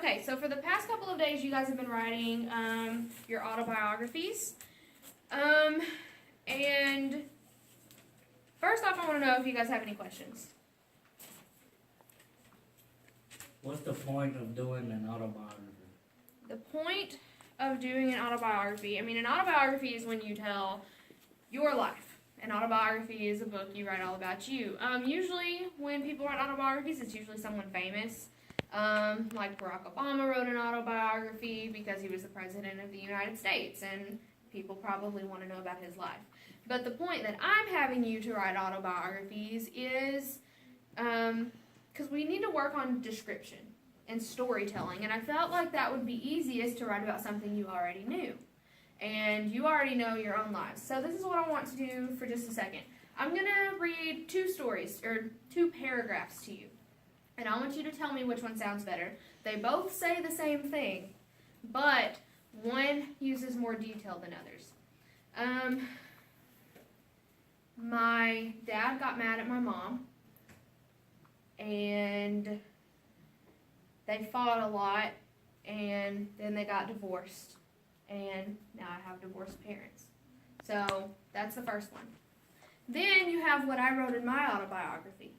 Okay, so for the past couple of days, you guys have been writing your autobiographies. And first off, I want to know if you guys have any questions. What's the point of doing an autobiography? The point of doing an autobiography, an autobiography is when you tell your life. An autobiography is a book you write all about you. Usually, when people write autobiographies, it's usually someone famous. Like Barack Obama wrote an autobiography because he was the president of the United States, and people probably want to know about his life. But the point that I'm having you to write autobiographies is because we need to work on description and storytelling, and I felt like that would be easiest to write about something you already knew. And you already know your own lives. So this is what I want to do for just a second. I'm going to read two stories, or two paragraphs to you. And I want you to tell me which one sounds better. They both say the same thing, but one uses more detail than others. My dad got mad at my mom, and they fought a lot, and then they got divorced. And now I have divorced parents. So that's the first one. Then you have what I wrote in my autobiography.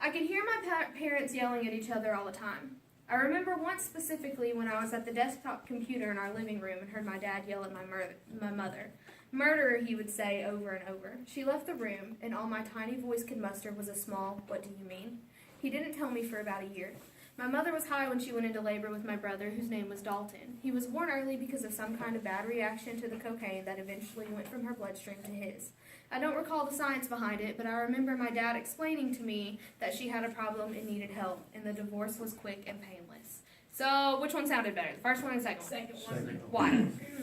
I could hear my parents yelling at each other all the time. I remember once specifically when I was at the desktop computer in our living room and heard my dad yell at my mother. Murderer, he would say over and over. She left the room, and all my tiny voice could muster was a small, "What do you mean?" He didn't tell me for about a year. My mother was high when she went into labor with my brother, whose name was Dalton. He was born early because of some kind of bad reaction to the cocaine that eventually went from her bloodstream to his. I don't recall the science behind it, but I remember my dad explaining to me that she had a problem and needed help, and the divorce was quick and painless. So, which one sounded better, the first one or the second one? Second one. Second Why?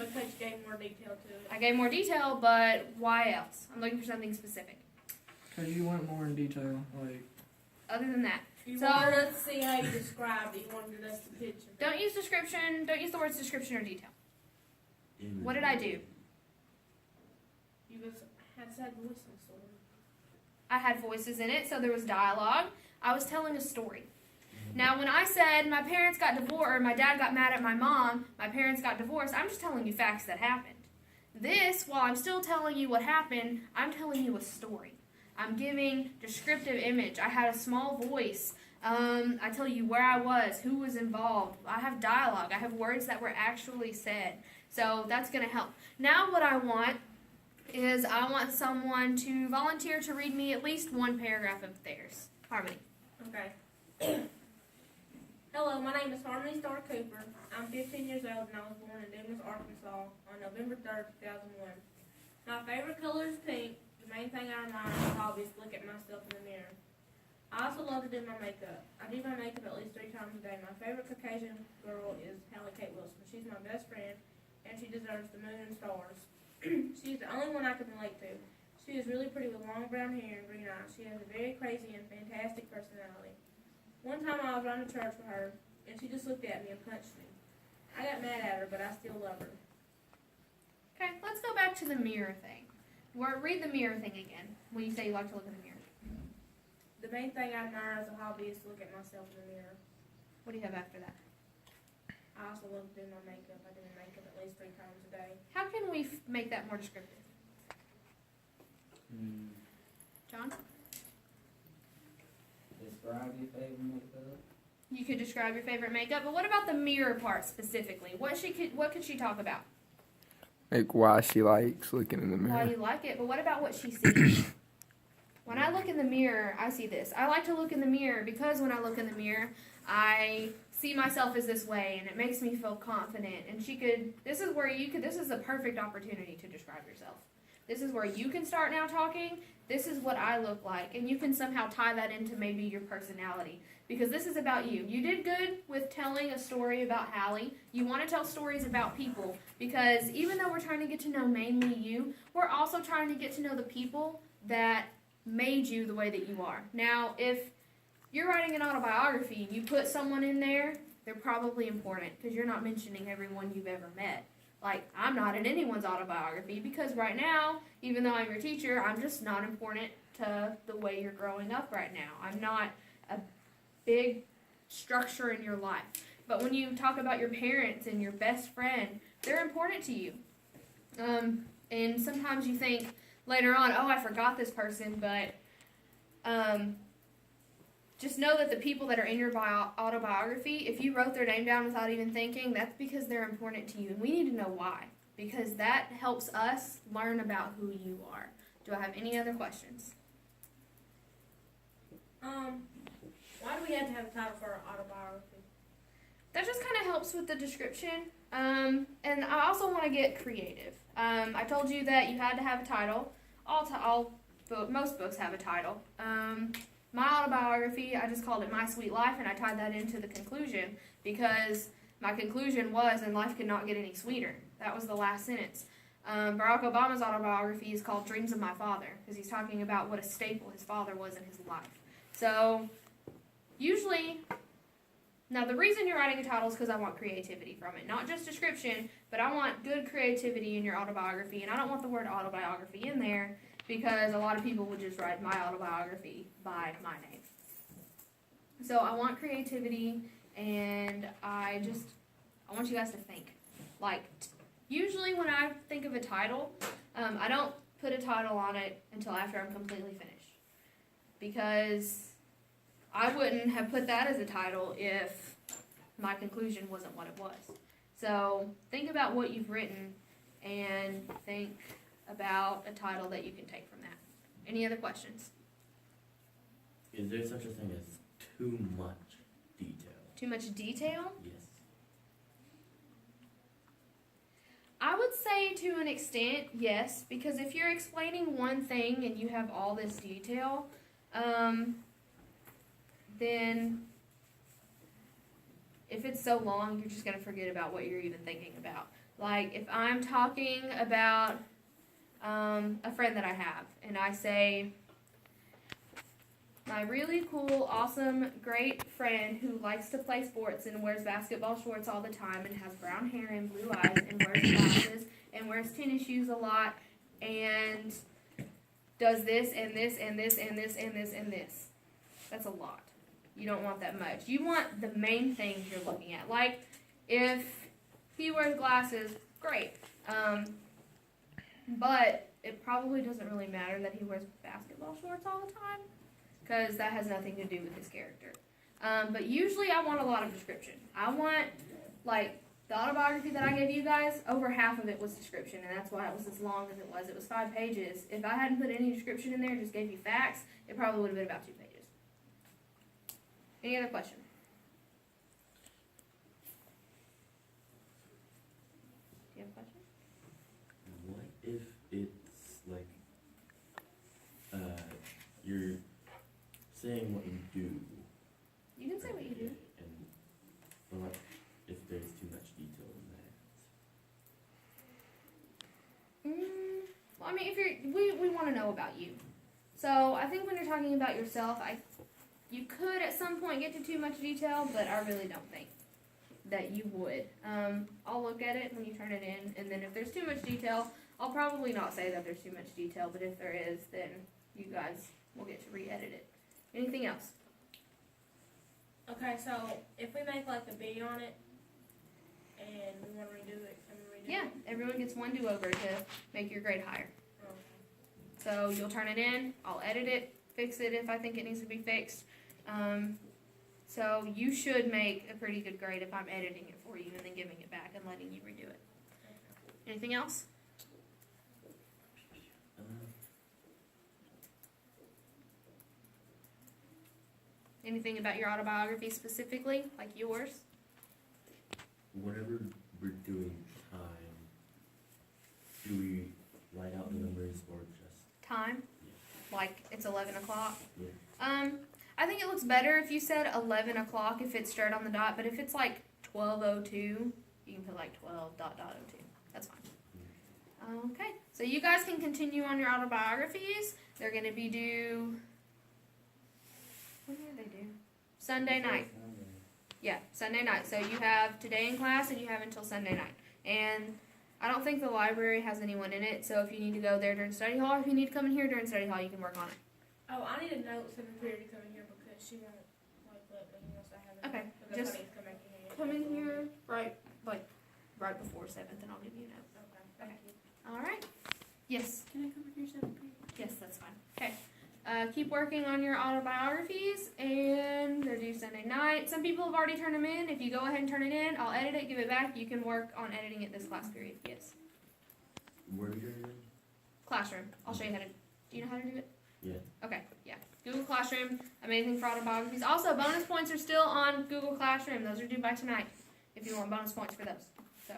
Because you gave more detail to it. I gave more detail, but why else? I'm looking for something specific. Because you went more in detail, like... Other than that. You So- wanted us to see how you described it. You wanted us to picture it. Don't use description, don't use the words description or detail. What did I do? You just had to have voice in the story. I had voices in it, so there was dialogue. I was telling a story. Now, when I said my parents got divorced, or my dad got mad at my mom, my parents got divorced, I'm just telling you facts that happened. This, while I'm still telling you what happened, I'm telling you a story. I'm giving descriptive image. I had a small voice. I tell you where I was, who was involved. I have dialogue. I have words that were actually said. So that's going to help. Now what I want is I want someone to volunteer to read me at least one paragraph of theirs. Harmony. Okay. Hello, my name is Harmony Starr Cooper. I'm 15 years old and I was born in Douglas, Arkansas on November 3rd, 2001. My favorite color is pink. The main thing I admire is a hobby is to look at myself in the mirror. I also love to do my makeup. I do my makeup at least 3 times a day. My favorite Caucasian girl is Hallie Kate Wilson. She's my best friend and she deserves the moon and stars. She's the only one I can relate to. She is really pretty with long brown hair and green eyes. She has a very crazy and fantastic personality. One time I was running to church with her and she just looked at me and punched me. I got mad at her, but I still love her. Okay, let's go back to the mirror thing. Read the mirror thing again, when you say you like to look in the mirror. The main thing I admire as a hobby is to look at myself in the mirror. What do you have after that? I also love doing my makeup. I do my makeup at least 3 times a day. How can we make that more descriptive? John? Describe your favorite makeup. You could describe your favorite makeup, but what about the mirror part specifically? What could she talk about? Like why she likes looking in the Why mirror. you like it, but what about what she sees? When I look in the mirror, I see this. I like to look in the mirror because when I look in the mirror, I see myself as this way, and it makes me feel confident. And this is a perfect opportunity to describe yourself. This is where you can start now talking. This is what I look like, and you can somehow tie that into maybe your personality. Because this is about you. You did good with telling a story about Hallie. You want to tell stories about people because even though we're trying to get to know mainly you, we're also trying to get to know the people that made you the way that you are. Now, if you're writing an autobiography and you put someone in there, they're probably important because you're not mentioning everyone you've ever met. Like, I'm not in anyone's autobiography because right now, even though I'm your teacher, I'm just not important to the way you're growing up right now. I'm not a big structure in your life. But when you talk about your parents and your best friend, they're important to you. And sometimes you think later on, oh, I forgot this person, but just know that the people that are in your autobiography, if you wrote their name down without even thinking, that's because they're important to you. And we need to know why, because that helps us learn about who you are. Do I have any other questions? Why do we have to have a title for our autobiography? That just kind of helps with the description. And I also want to get creative. I told you that you had to have a title. Most books have a title. My autobiography, I just called it My Sweet Life, and I tied that into the conclusion because my conclusion was, and life could not get any sweeter. That was the last sentence. Barack Obama's autobiography is called Dreams of My Father because he's talking about what a staple his father was in his life. So, usually, now the reason you're writing a title is because I want creativity from it. Not just description, but I want good creativity in your autobiography, and I don't want the word autobiography in there because a lot of people would just write my autobiography by my name. So I want creativity, and I want you guys to think. Like, usually when I think of a title, I don't put a title on it until after I'm completely finished. Because I wouldn't have put that as a title if my conclusion wasn't what it was. So think about what you've written and think about a title that you can take from that. Any other questions? Is there such a thing as too much detail? Too much detail? Yes. I would say to an extent, yes, because if you're explaining one thing and you have all this detail, then if it's so long, you're just going to forget about what you're even thinking about. Like, if I'm talking about a friend that I have, and I say, my really cool, awesome, great friend who likes to play sports and wears basketball shorts all the time and has brown hair and blue eyes and wears glasses and wears tennis shoes a lot and does this and this and this and this and this and this. That's a lot. You don't want that much. You want the main things you're looking at. Like, if he wears glasses, great. But it probably doesn't really matter that he wears basketball shorts all the time, because that has nothing to do with his character. But usually I want a lot of description. I want, like, the autobiography that I gave you guys, over half of it was description, and that's why it was as long as it was. It was 5 pages. If I hadn't put any description in there, just gave you facts, it probably would have been about 2 pages. Any other question? Do you have a question? What if it's like, you're saying what you do? You can say what you do. And what if there's too much detail in that? Well, I mean, if we want to know about you. So I think when you're talking about yourself, you could at some point get to too much detail, but I really don't think that you would. I'll look at it when you turn it in, and then if there's too much detail, I'll probably not say that there's too much detail, but if there is, then you guys will get to re-edit it. Anything else? Okay, so if we make like a B on it and we want to redo it, can we redo Yeah, it? everyone gets one do-over to make your grade higher. Okay. So you'll turn it in, I'll edit it, fix it if I think it needs to be fixed. So you should make a pretty good grade if I'm editing it for you and then giving it back and letting you redo it. Anything else? Anything about your autobiography specifically, like yours? Whenever we're doing time, do we write out the numbers or just? Time? Like it's 11 o'clock? Yeah. I think it looks better if you said 11 o'clock if it's straight on the dot, but if it's like 12:02, you can put like 12.02. That's fine. Okay, so you guys can continue on your autobiographies. They're going to be due, when are they due? Sunday night. Yeah, Sunday night. So you have today in class and you have until Sunday night. And I don't think the library has anyone in it, so if you need to go there during study hall, or if you need to come in here during study hall, you can work on it. Oh, I need a note secretary to come in here because she won't like let me unless I have it. Okay. Guess Just I need to come back in here. come in here right before 7th, and I'll give you a note. Okay, thank you. All right. Yes. Can I come back here 7 p.m.? Yes, that's fine. Okay. Keep working on your autobiographies, and they're due Sunday night. Some people have already turned them in. If you go ahead and turn it in, I'll edit it, give it back. You can work on editing it this class period. Yes. Where are we going? Classroom. I'll show you how to. Do you know how to do it? Yeah. Okay. Yeah. Google Classroom. Amazing for autobiographies. Also, bonus points are still on Google Classroom. Those are due by tonight. If you want bonus points for those. So